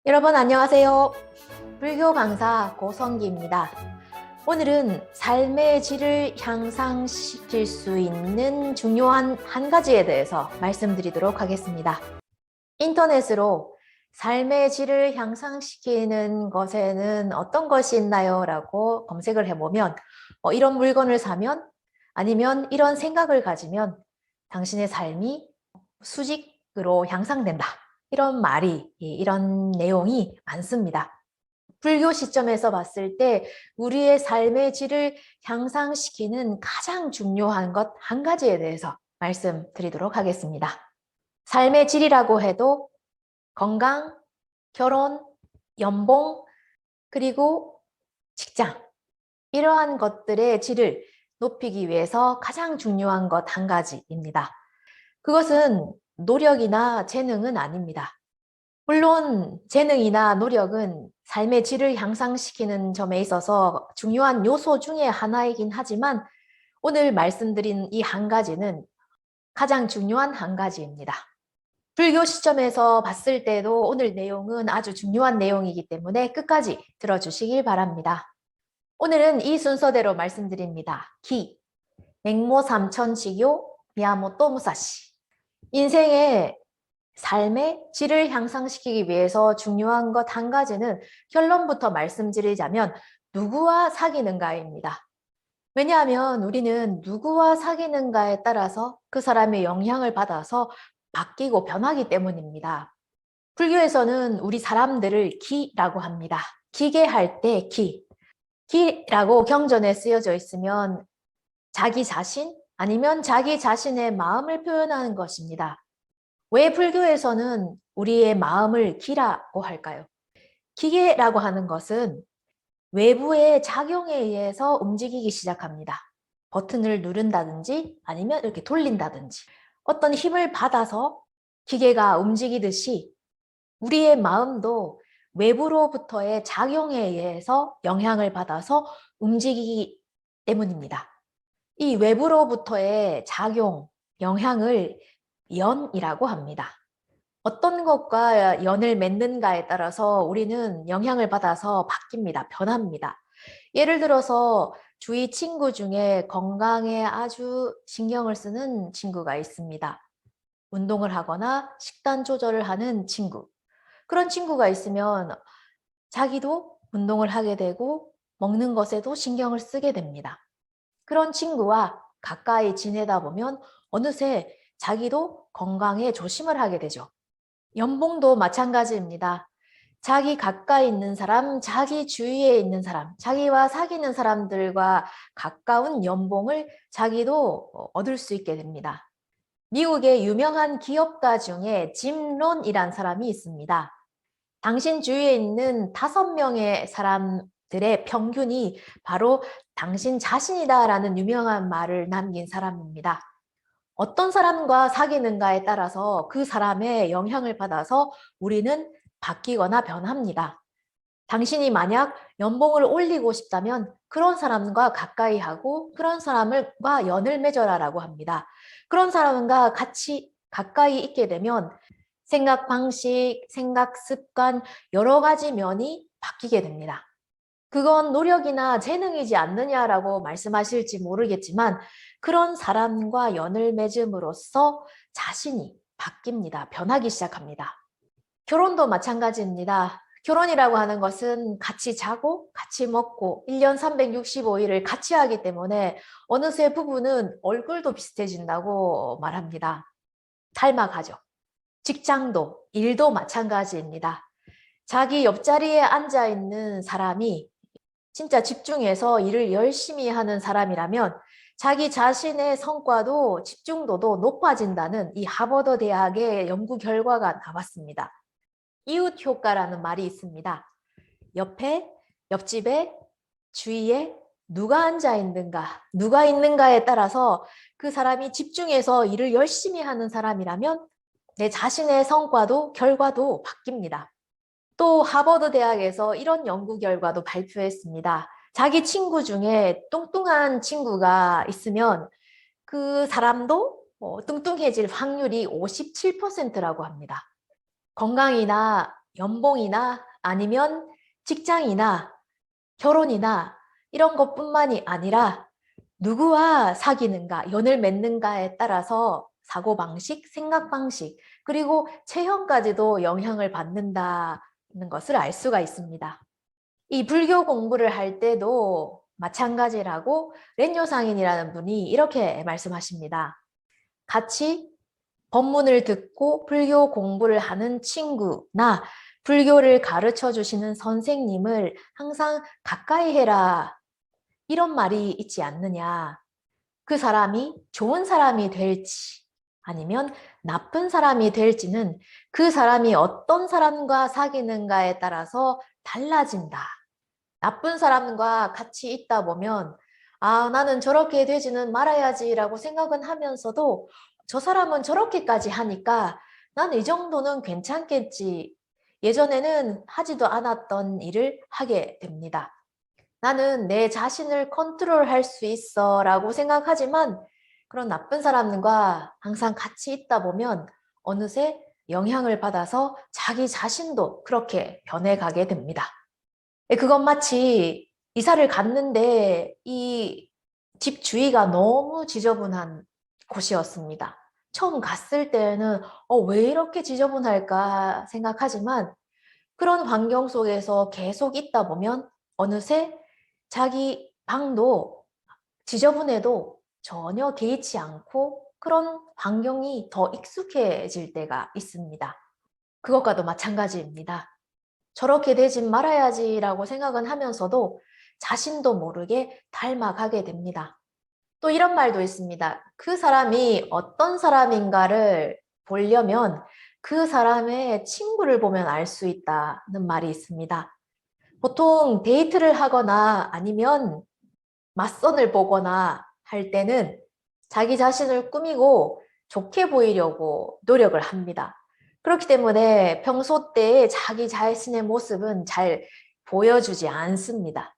여러분 안녕하세요. 불교 강사 고성기입니다. 오늘은 삶의 질을 향상시킬 수 있는 중요한 한 가지에 대해서 말씀드리도록 하겠습니다. 인터넷으로 삶의 질을 향상시키는 것에는 어떤 것이 있나요? 라고 검색을 해보면 이런 물건을 사면 아니면 이런 생각을 가지면 당신의 삶이 수직으로 향상된다. 이런 말이, 이런 내용이 많습니다. 불교 시점에서 봤을 때 우리의 삶의 질을 향상시키는 가장 중요한 것 한 가지에 대해서 말씀드리도록 하겠습니다. 삶의 질이라고 해도 건강, 결혼, 연봉, 그리고 직장, 이러한 것들의 질을 높이기 위해서 가장 중요한 것 한 가지입니다. 그것은 노력이나 재능은 아닙니다. 물론 재능이나 노력은 삶의 질을 향상시키는 점에 있어서 중요한 요소 중에 하나이긴 하지만 오늘 말씀드린 이 한 가지는 가장 중요한 한 가지입니다. 불교 시점에서 봤을 때도 오늘 내용은 아주 중요한 내용이기 때문에 끝까지 들어주시길 바랍니다. 오늘은 이 순서대로 말씀드립니다. 기, 맹모 삼천지교, 미야모토 무사시. 인생의 삶의 질을 향상시키기 위해서 중요한 것 한 가지는 결론부터 말씀드리자면 누구와 사귀는가입니다. 왜냐하면 우리는 누구와 사귀는가에 따라서 그 사람의 영향을 받아서 바뀌고 변하기 때문입니다. 불교에서는 우리 사람들을 기라고 합니다. 기계할 때 기. 기라고 경전에 쓰여져 있으면 자기 자신 아니면 자기 자신의 마음을 표현하는 것입니다. 왜 불교에서는 우리의 마음을 기라고 할까요? 기계라고 하는 것은 외부의 작용에 의해서 움직이기 시작합니다. 버튼을 누른다든지 아니면 이렇게 돌린다든지 어떤 힘을 받아서 기계가 움직이듯이 우리의 마음도 외부로부터의 작용에 의해서 영향을 받아서 움직이기 때문입니다. 이 외부로부터의 작용, 영향을 연이라고 합니다. 어떤 것과 연을 맺는가에 따라서 우리는 영향을 받아서 바뀝니다. 변합니다. 예를 들어서 주위 친구 중에 건강에 아주 신경을 쓰는 친구가 있습니다. 운동을 하거나 식단 조절을 하는 친구. 그런 친구가 있으면 자기도 운동을 하게 되고 먹는 것에도 신경을 쓰게 됩니다. 그런 친구와 가까이 지내다 보면 어느새 자기도 건강에 조심을 하게 되죠. 연봉도 마찬가지입니다. 자기 가까이 있는 사람, 자기 주위에 있는 사람, 자기와 사귀는 사람들과 가까운 연봉을 자기도 얻을 수 있게 됩니다. 미국의 유명한 기업가 중에 짐 론이란 사람이 있습니다. 당신 주위에 있는 5명의 사람들의 평균이 바로 당신 자신이다라는 유명한 말을 남긴 사람입니다. 어떤 사람과 사귀는가에 따라서 그 사람의 영향을 받아서 우리는 바뀌거나 변합니다. 당신이 만약 연봉을 올리고 싶다면 그런 사람과 가까이 하고 그런 사람과 연을 맺어라라고 합니다. 그런 사람과 같이 가까이 있게 되면 생각 방식, 생각 습관 여러 가지 면이 바뀌게 됩니다. 그건 노력이나 재능이지 않느냐라고 말씀하실지 모르겠지만 그런 사람과 연을 맺음으로써 자신이 바뀝니다. 변하기 시작합니다. 결혼도 마찬가지입니다. 결혼이라고 하는 것은 같이 자고 같이 먹고 1년 365일을 같이 하기 때문에 어느새 부부는 얼굴도 비슷해진다고 말합니다. 닮아가죠. 직장도, 일도 마찬가지입니다. 자기 옆자리에 앉아 있는 사람이 진짜 집중해서 일을 열심히 하는 사람이라면 자기 자신의 성과도 집중도도 높아진다는 이 하버드 대학의 연구 결과가 나왔습니다. 이웃 효과라는 말이 있습니다. 옆에, 옆집에, 주위에 누가 앉아 있는가, 누가 있는가에 따라서 그 사람이 집중해서 일을 열심히 하는 사람이라면 내 자신의 성과도 결과도 바뀝니다. 또 하버드 대학에서 이런 연구 결과도 발표했습니다. 자기 친구 중에 뚱뚱한 친구가 있으면 그 사람도 뚱뚱해질 확률이 57%라고 합니다. 건강이나 연봉이나 아니면 직장이나 결혼이나 이런 것뿐만이 아니라 누구와 사귀는가, 연을 맺는가에 따라서 사고방식, 생각방식, 그리고 체형까지도 영향을 받는다는 것을 알 수가 있습니다. 이 불교 공부를 할 때도 마찬가지라고 렌요상인이라는 분이 이렇게 말씀하십니다. 같이 법문을 듣고 불교 공부를 하는 친구나 불교를 가르쳐 주시는 선생님을 항상 가까이 해라. 이런 말이 있지 않느냐. 그 사람이 좋은 사람이 될지 아니면 나쁜 사람이 될지는 그 사람이 어떤 사람과 사귀는가에 따라서 달라진다. 나쁜 사람과 같이 있다 보면 아, 나는 저렇게 되지는 말아야지라고 생각은 하면서도 저 사람은 저렇게까지 하니까 나는 이 정도는 괜찮겠지. 예전에는 하지도 않았던 일을 하게 됩니다. 나는 내 자신을 컨트롤할 수 있어 라고 생각하지만 그런 나쁜 사람과 항상 같이 있다 보면 어느새 영향을 받아서 자기 자신도 그렇게 변해가게 됩니다. 그건 마치 이사를 갔는데 이 집 주위가 너무 지저분한 곳이었습니다. 처음 갔을 때는 왜 이렇게 지저분할까 생각하지만 그런 환경 속에서 계속 있다 보면 어느새 자기 방도 지저분해도 전혀 개의치 않고 그런 환경이 더 익숙해질 때가 있습니다. 그것과도 마찬가지입니다. 저렇게 되지 말아야지라고 생각은 하면서도 자신도 모르게 닮아가게 됩니다. 또 이런 말도 있습니다. 그 사람이 어떤 사람인가를 보려면 그 사람의 친구를 보면 알 수 있다는 말이 있습니다. 보통 데이트를 하거나 아니면 맞선을 보거나 할 때는 자기 자신을 꾸미고 좋게 보이려고 노력을 합니다. 그렇기 때문에 평소 때의 자기 자신의 모습은 잘 보여주지 않습니다.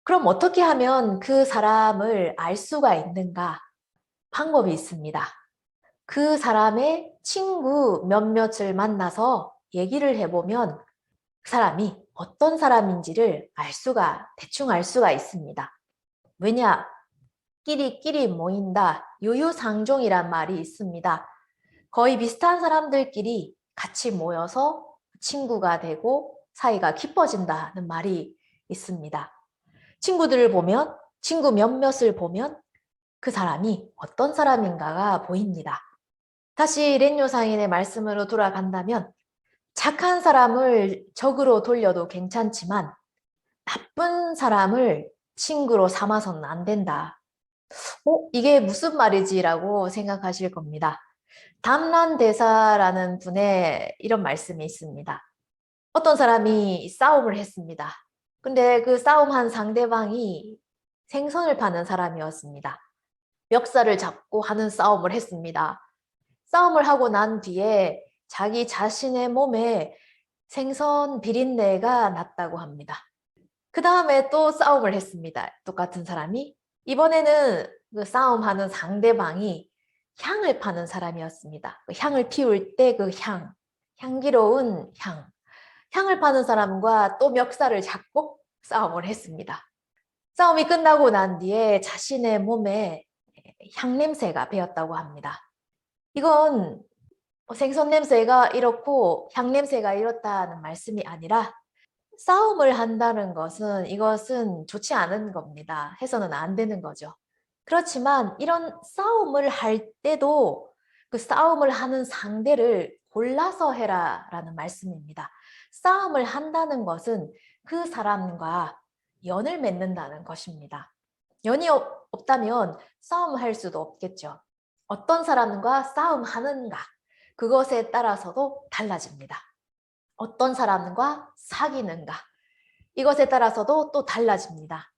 그럼 어떻게 하면 그 사람을 알 수가 있는가? 방법이 있습니다. 그 사람의 친구 몇몇을 만나서 얘기를 해보면 그 사람이 어떤 사람인지를 대충 알 수가 있습니다. 왜냐? 끼리끼리 모인다. 유유상종이란 말이 있습니다. 거의 비슷한 사람들끼리 같이 모여서 친구가 되고 사이가 깊어진다는 말이 있습니다. 친구들을 보면, 친구 몇몇을 보면 그 사람이 어떤 사람인가가 보입니다. 다시 렌요상인의 말씀으로 돌아간다면 착한 사람을 적으로 돌려도 괜찮지만 나쁜 사람을 친구로 삼아서는 안 된다. 이게 무슨 말이지라고 생각하실 겁니다. 담란대사라는 분의 이런 말씀이 있습니다. 어떤 사람이 싸움을 했습니다. 근데 그 싸움한 상대방이 생선을 파는 사람이었습니다. 멱살을 잡고 하는 싸움을 했습니다. 싸움을 하고 난 뒤에 자기 자신의 몸에 생선 비린내가 났다고 합니다. 그 다음에 또 싸움을 했습니다. 똑같은 사람이. 이번에는 그 싸움하는 상대방이 향을 파는 사람이었습니다. 그 향을 피울 때 그 향기로운 향을 파는 사람과 또 멱살을 잡고 싸움을 했습니다. 싸움이 끝나고 난 뒤에 자신의 몸에 향냄새가 배었다고 합니다. 이건 생선 냄새가 이렇고 향 냄새가 이렇다는 말씀이 아니라 싸움을 한다는 것은 이것은 좋지 않은 겁니다. 해서는 안 되는 거죠. 그렇지만 이런 싸움을 할 때도 그 싸움을 하는 상대를 골라서 해라라는 말씀입니다. 싸움을 한다는 것은 그 사람과 연을 맺는다는 것입니다. 연이 없다면 싸움할 수도 없겠죠. 어떤 사람과 싸움하는가 그것에 따라서도 달라집니다. 어떤 사람과 사귀는가 이것에 따라서도 또 달라집니다.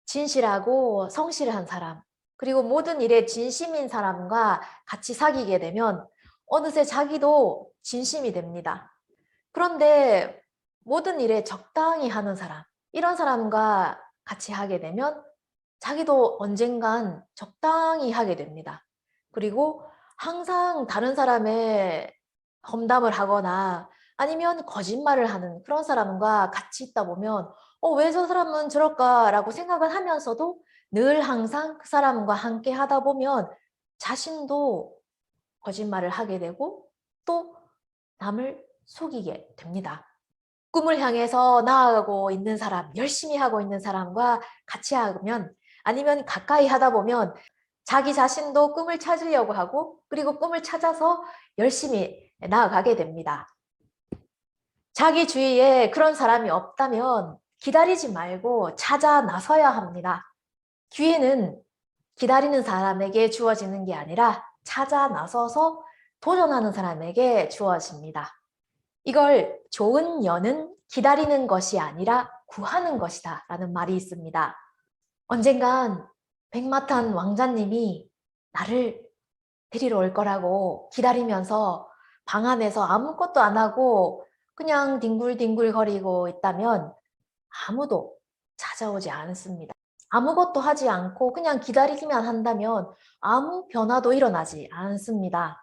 진실하고 성실한 사람 그리고 모든 일에 진심인 사람과 같이 사귀게 되면 어느새 자기도 진심이 됩니다. 그런데 모든 일에 적당히 하는 사람 이런 사람과 같이 하게 되면 자기도 언젠간 적당히 하게 됩니다. 그리고 항상 다른 사람의 험담을 하거나 아니면 거짓말을 하는 그런 사람과 같이 있다 보면 왜 저 사람은 저럴까라고 생각을 하면서도 늘 항상 그 사람과 함께 하다 보면 자신도 거짓말을 하게 되고 또 남을 속이게 됩니다. 꿈을 향해서 나아가고 있는 사람, 열심히 하고 있는 사람과 같이 하면 아니면 가까이 하다 보면 자기 자신도 꿈을 찾으려고 하고 그리고 꿈을 찾아서 열심히 나아가게 됩니다. 자기 주위에 그런 사람이 없다면 기다리지 말고 찾아 나서야 합니다. 기회는 기다리는 사람에게 주어지는 게 아니라 찾아 나서서 도전하는 사람에게 주어집니다. 이걸 좋은 년은 기다리는 것이 아니라 구하는 것이다 라는 말이 있습니다. 언젠간 백마탄 왕자님이 나를 데리러 올 거라고 기다리면서 방 안에서 아무것도 안 하고 그냥 뒹굴뒹굴 거리고 있다면 아무도 찾아오지 않습니다. 아무것도 하지 않고 그냥 기다리기만 한다면 아무 변화도 일어나지 않습니다.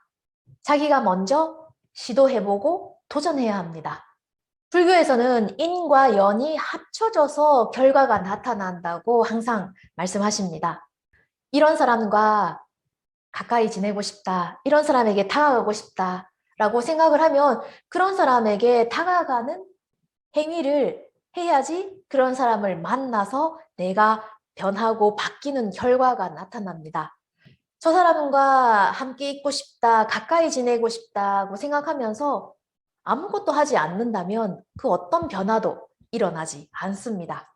자기가 먼저 시도해보고 도전해야 합니다. 불교에서는 인과 연이 합쳐져서 결과가 나타난다고 항상 말씀하십니다. 이런 사람과 가까이 지내고 싶다, 이런 사람에게 다가가고 싶다 라고 생각을 하면 그런 사람에게 다가가는 행위를 해야지 그런 사람을 만나서 내가 변하고 바뀌는 결과가 나타납니다. 저 사람과 함께 있고 싶다, 가까이 지내고 싶다고 생각하면서 아무것도 하지 않는다면 그 어떤 변화도 일어나지 않습니다.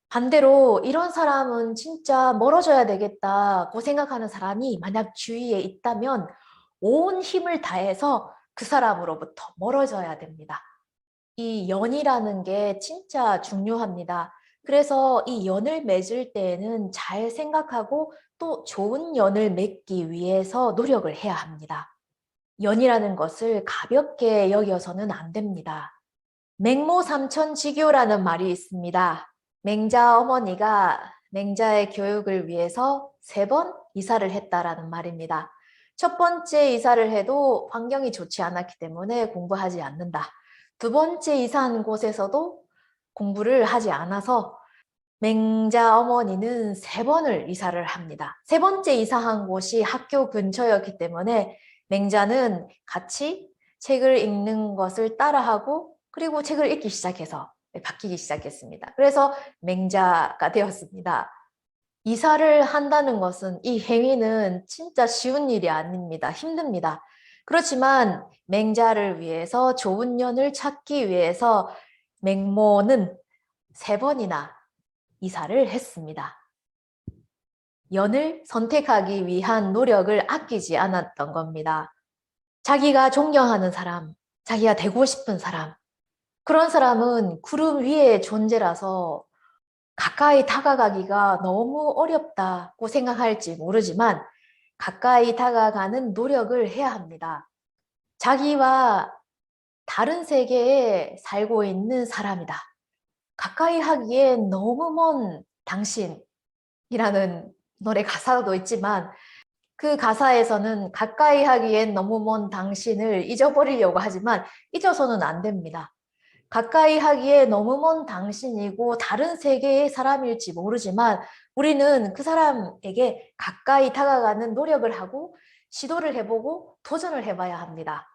반대로 이런 사람은 진짜 멀어져야 되겠다고 생각하는 사람이 만약 주위에 있다면 온 힘을 다해서 그 사람으로부터 멀어져야 됩니다. 이 연이라는 게 진짜 중요합니다. 그래서 이 연을 맺을 때에는 잘 생각하고 또 좋은 연을 맺기 위해서 노력을 해야 합니다. 연이라는 것을 가볍게 여겨서는 안 됩니다. 맹모삼천지교라는 말이 있습니다. 맹자 어머니가 맹자의 교육을 위해서 3번 이사를 했다라는 말입니다. 첫 번째 이사를 해도 환경이 좋지 않았기 때문에 공부하지 않는다. 두 번째 이사한 곳에서도 공부를 하지 않아서 맹자 어머니는 3번을 이사를 합니다. 3번째 이사한 곳이 학교 근처였기 때문에 맹자는 같이 책을 읽는 것을 따라하고 그리고 책을 읽기 시작해서 바뀌기 시작했습니다. 그래서 맹자가 되었습니다. 이사를 한다는 것은 이 행위는 진짜 쉬운 일이 아닙니다. 힘듭니다. 그렇지만 맹자를 위해서 좋은 년을 찾기 위해서 맹모는 3번이나 이사를 했습니다. 연을 선택하기 위한 노력을 아끼지 않았던 겁니다. 자기가 존경하는 사람, 자기가 되고 싶은 사람, 그런 사람은 구름 위의 존재라서 가까이 다가가기가 너무 어렵다고 생각할지 모르지만 가까이 다가가는 노력을 해야 합니다. 자기와 다른 세계에 살고 있는 사람이다. 가까이 하기엔 너무 먼 당신이라는 노래 가사도 있지만 그 가사에서는 가까이 하기엔 너무 먼 당신을 잊어버리려고 하지만 잊어서는 안 됩니다. 가까이 하기에 너무 먼 당신이고 다른 세계의 사람일지 모르지만 우리는 그 사람에게 가까이 다가가는 노력을 하고 시도를 해보고 도전을 해봐야 합니다.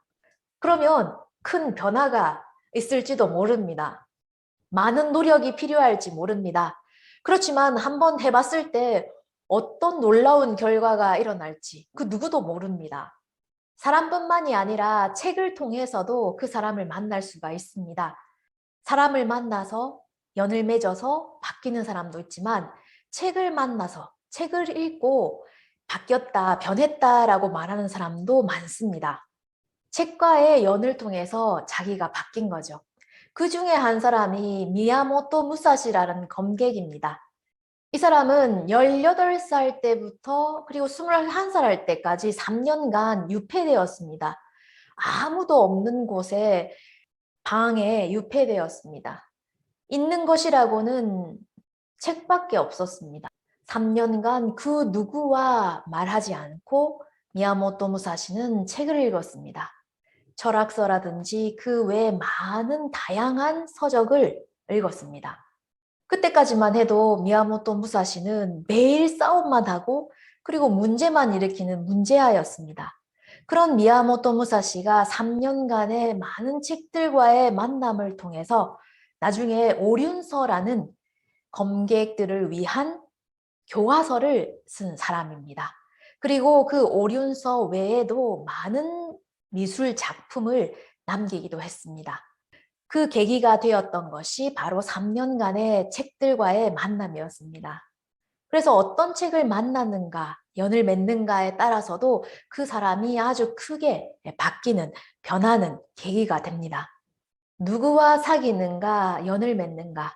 그러면 큰 변화가 있을지도 모릅니다. 많은 노력이 필요할지 모릅니다. 그렇지만 한번 해봤을 때 어떤 놀라운 결과가 일어날지 그 누구도 모릅니다. 사람뿐만이 아니라 책을 통해서도 그 사람을 만날 수가 있습니다. 사람을 만나서 연을 맺어서 바뀌는 사람도 있지만 책을 만나서 책을 읽고 바뀌었다, 변했다라고 말하는 사람도 많습니다. 책과의 연을 통해서 자기가 바뀐 거죠. 그 중에 한 사람이 미야모토 무사시라는 검객입니다. 이 사람은 18살 때부터 그리고 21살 할 때까지 3년간 유폐되었습니다. 아무도 없는 곳에 방에 유폐되었습니다. 있는 것이라고는 책밖에 없었습니다. 3년간 그 누구와 말하지 않고 미야모토 무사시는 책을 읽었습니다. 철학서라든지 그 외에 많은 다양한 서적을 읽었습니다. 그때까지만 해도 미야모토 무사시는 매일 싸움만 하고 그리고 문제만 일으키는 문제아였습니다. 그런 미야모토 무사시가 3년간의 많은 책들과의 만남을 통해서 나중에 오륜서라는 검객들을 위한 교화서를 쓴 사람입니다. 그리고 그 오륜서 외에도 많은 미술 작품을 남기기도 했습니다. 그 계기가 되었던 것이 바로 3년간의 책들과의 만남이었습니다. 그래서 어떤 책을 만나는가, 연을 맺는가에 따라서도 그 사람이 아주 크게 바뀌는, 변하는 계기가 됩니다. 누구와 사귀는가, 연을 맺는가,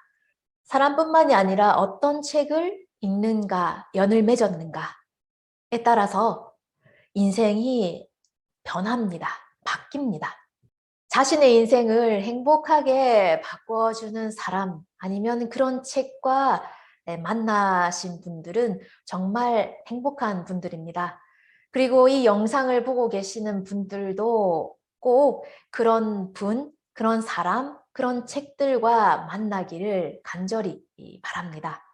사람뿐만이 아니라 어떤 책을 읽는가, 연을 맺었는가에 따라서 인생이 변합니다. 바뀝니다. 자신의 인생을 행복하게 바꿔주는 사람 아니면 그런 책과 만나신 분들은 정말 행복한 분들입니다. 그리고 이 영상을 보고 계시는 분들도 꼭 그런 분, 그런 사람, 그런 책들과 만나기를 간절히 바랍니다.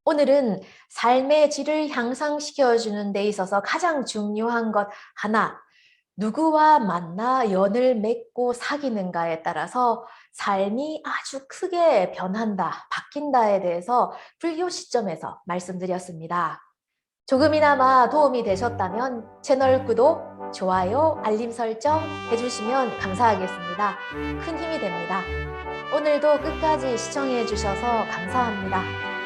오늘은 삶의 질을 향상시켜주는 데 있어서 가장 중요한 것 하나, 누구와 만나 연을 맺고 사귀는가에 따라서 삶이 아주 크게 변한다, 바뀐다에 대해서 불교 시점에서 말씀드렸습니다. 조금이나마 도움이 되셨다면 채널 구독, 좋아요, 알림 설정 해주시면 감사하겠습니다. 큰 힘이 됩니다. 오늘도 끝까지 시청해 주셔서 감사합니다.